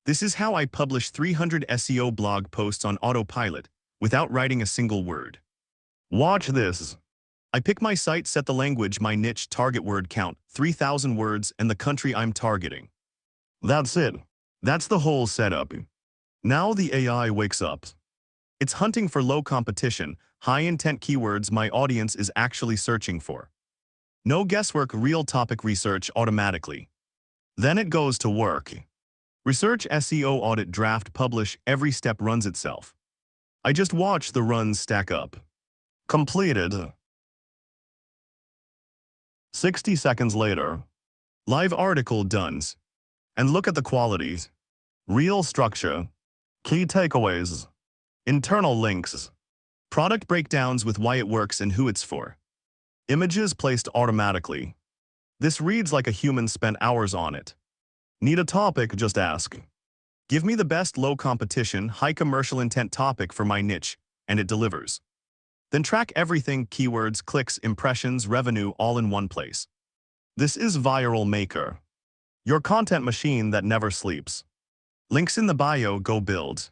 This is how I publish 300 SEO blog posts on Autopilot without writing a single word. Watch this. I pick my site, set the language, my niche, target word count, 3,000 words, and the country I'm targeting. That's it. That's the whole setup. Now the AI wakes up. It's hunting for low competition, high-intent keywords my audience is actually searching for. No guesswork, real topic research automatically. Then it goes to work. Research, SEO, audit, draft, publish, every step runs itself. I just watch the runs stack up. Completed. 60 seconds later. Live article done. And look at the qualities. Real structure. Key takeaways. Internal links. Product breakdowns with why it works and who it's for. Images placed automatically. This reads like a human spent hours on it. Need a topic? Just ask. Give me the best low competition, high commercial intent topic for my niche, and it delivers. Then track everything, keywords, clicks, impressions, revenue, all in one place. This is ViralMaker, your content machine that never sleeps. Links in the bio. Go build.